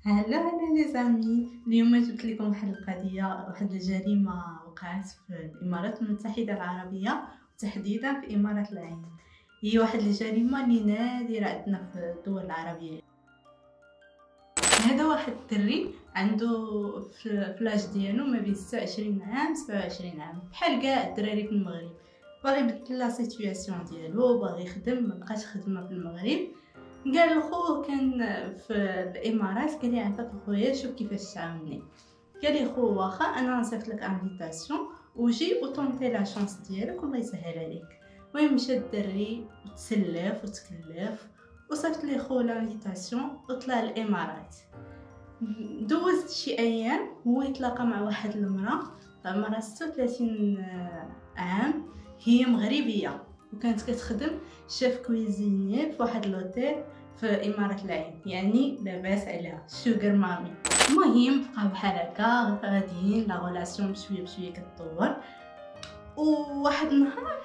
هلا هلا لي زامي، اليوم جبت لكم واحد القضيه، واحد الجريمه وقعت في الامارات المتحده العربيه، وتحديدا في اماره العين. هي واحد الجريمه اللي نادره عندنا في الدول العربيه. هذا واحد الدري عنده في لاج ديالو ما بين 26 عام 27 عام، بحال كاع الدراري في المغرب. باغي يبدل لا سيتوياسيون ديالو، باغي يخدم، ما بقاش خدمه في المغرب. قال لخوه كان في الامارات، قال لي عافاك اخويا شوف كيفاش تعاوني. قال لي خو واخا انا نصيفط لك انفيتاسيون وجي وطونطي لا شانس ديالك والله يسهل عليك. المهم مشى الدري وتسلف وتكلف وصيفط لي خو لانفيتاسيون وطلع الامارات. دوزت شي ايام هو يتلاقى مع واحد المراه عمرها 36 عام، هي مغربيه وكانت كتخدم شيف كويزيني في واحد لوتيل في اماره العين، يعني لاباس عليها شوغر مامي. المهم بقاو بحال هكا غاديين، لا غولاسيون بشويه بشويه كتطور. وواحد النهار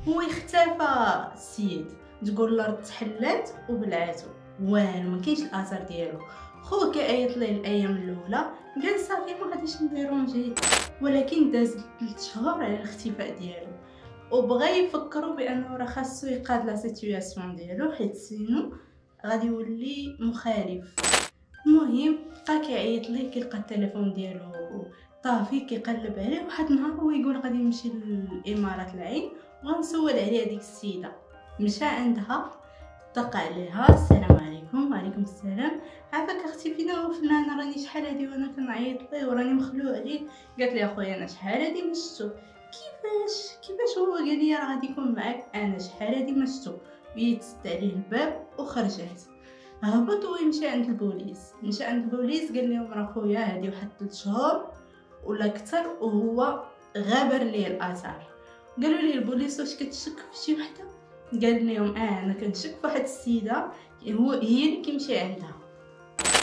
هو يختفى السيد، تقول له تحلات وبلعاتو والو ما كاينش الاثر ديالو. خوه كيعيط ليه الايام الاولى، قال صافي ما غاديش نديرونجي، ولكن داز 3 شهور على الاختفاء ديالو. وبغى يفكروا بانه راه خاصو يقاد لا سيتوياسيون ديالو حيت سينو غادي يولي مخالف. المهم بقى كيعيط ليه، كيلقى التليفون ديالو طافي، كيقلب عليه. واحد النهار هو يقول غادي نمشي للامارات العين وغنسول عليها ديك السيده. مشى عندها، دق عليها، السلام عليكم. وعليكم السلام. عافاك اختي فينا وفلانه، راني شحال هادي وانا كنعيط ليه وراني مخلوع عليه. قالت لي اخويا انا شحال هادي ما شفتو. كيفاش هو قال لي راه غادي يكون معاك؟ انا شحال هادي ما شفتو. ويتسد عليه الباب وخرجت. هبط ويمشي عند البوليس. قال لهم راه خويا هادي واحد 3 شهور ولا اكثر وهو غابر ليه الاثار. قالوا لي البوليس واش كتشك في شي وحده؟ قال لهم انا كنشك في واحد السيده هي اللي كيمشي عندها.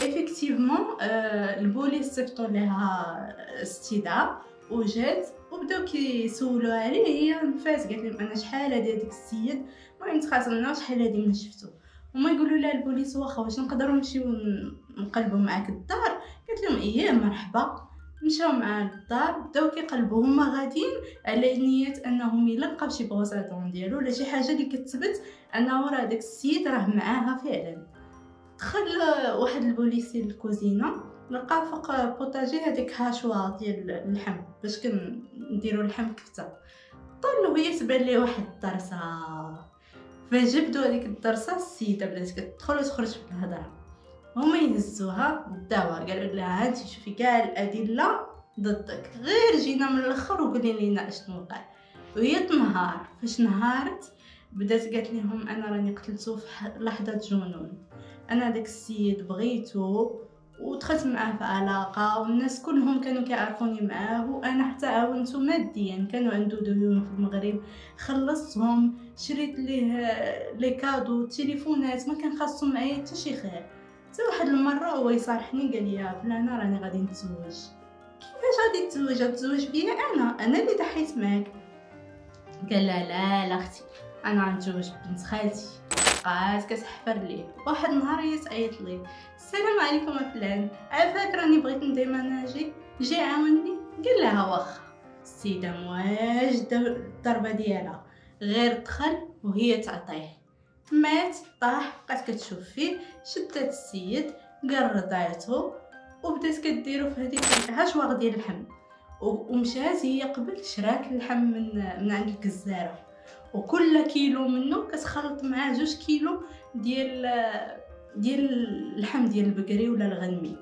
ايفيكتيفمون البوليس صيفطوا لها استدعاء وجات وبداو كيسولوا عليه. هي نفات قالت لهم انا شحال هادي ديك السيد، المهم تخاصمنا شحال هادي من شفتو. هما يقولوا لها البوليس واخا واش نقدروا نمشيو نقلبوا معاك الدار؟ قالت لهم ايه مرحبا. مشاو مع الدار، بداو كيقلبوا هما غاديين على نيه انهم الا لقاو شي بروسادون ديالو ولا شي حاجه اللي كتثبت انه راه داك السيد راه معاها فعلا. دخل واحد البوليسي للكوزينه، لقى فوق بوطاجي هذيك هاشوا ديال اللحم باش كنديروا اللحم كفته. طلعوا هي تبان ليه واحد الضرسه، فجبدوا هذيك الضرسه السيده بدات كتدخل وتخرج في الهضره. هما يهزوها وداوها، قالوا لها انت شوفي كاع الادله ضدك، غير جينا من الاخر وقولي لنا اشنو وقع. وهي تنهار. فاش نهارت بدات قالت لهم انا راني قتلته في لحظه جنون، انا داك السيد بغيتو ودخلت معاه في علاقه والناس كلهم كانوا كيعرفوني معاه، وانا حتى عاونته ماديا، كانوا عنده ديون في المغرب خلصتهم، شريت ليه لي كادو تليفونات، ما كان خاصهم معايا حتى شي خير. حتى واحد المره هو يصارحني قال لي فلانه راني غادي نتزوج. كيفاش غادي تتزوج بيا انا اللي ضحيت معاك؟ قال لا اختي انا غنتزوج بنت خالتي. بقات كتحفر ليه. واحد النهار هي تعيط ليه، السلام عليكم فلان، عافاك راني بغيت نديما ناجي جي عاوني. قال لها واخا. السيده مواجده الضربه ديالها، غير دخل وهي تعطيه، مات طاح. بقات كتشوف فيه، شدات السيد قرضاتو وبدات كديرو في هذيك الهشوار ديال اللحم. ومشات هي قبل شرات اللحم من عند الجزاره، وكل كيلو منه كتخلط معاه 2 كيلو ديال اللحم ديال البقري ولا الغنمي.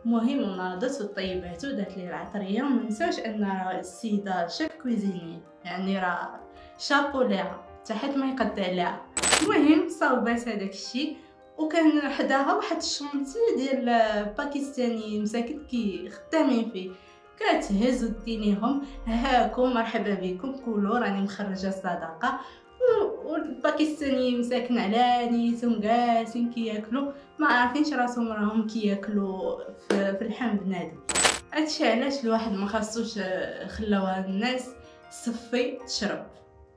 المهم ناضت وطيباتو دات ليه العطريه. وما نساوش ان السيده شيف كويزيني، يعني راه شابو ليها حتى حد ما يقد عليها. المهم صاوبات هذاك الشيء، وكان حداها واحد الشونتي ديال باكستاني مساكن كي خدامين فيه. كتهز ودينيهم هاكم مرحبا بكم كلوا راني مخرجه صدقه. والباكستاني مساكن على نيتهم جالسين كياكلوا، ما عارفينش راسهم راهم كياكلوا في اللحم بنادم. هادشي علاش الواحد ما خاصوش خلاوها الناس صفي تشرب.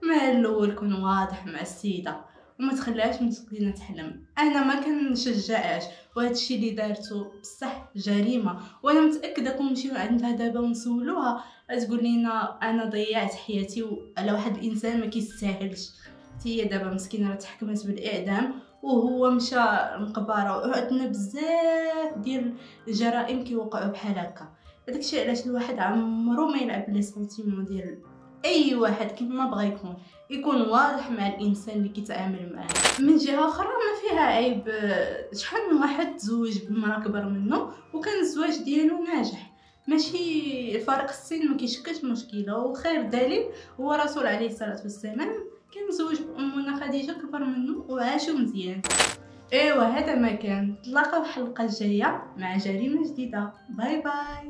ما الاول كون واضح مع السيده وما تخليهاش مسكينه تحلم. انا ما كنشجعهاش، وهذا الشيء اللي دارته بصح جريمه، وانا متاكده كون نمشيو عندها دابا ونسولوها غتقول لينا انا ضيعت حياتي على واحد الانسان ما كيستاهلش. هي دابا مسكينه راه تحكمت بالاعدام وهو مشى مقبره، وعندنا بزاف ديال الجرائم كيوقعوا بحال هكا. داكشي علاش الواحد عمرو ما يلعب لي سونتيمون ديال اي واحد كيما بغى يكون واضح مع الانسان اللي كيتعامل معاه. من جهه اخرى ما فيها عيب، شحال من واحد تزوج بمراه كبر منه وكان الزواج ديالو ناجح، ماشي فرق السن ما كيشكلش مشكله. وخير دليل هو الرسول عليه الصلاه والسلام كان مزوج بامنا خديجه كبر منه وعاشوا مزيان. ايوا هذا ما كان. نتلاقاو في الحلقه الجايه مع جريمه جديده. باي باي.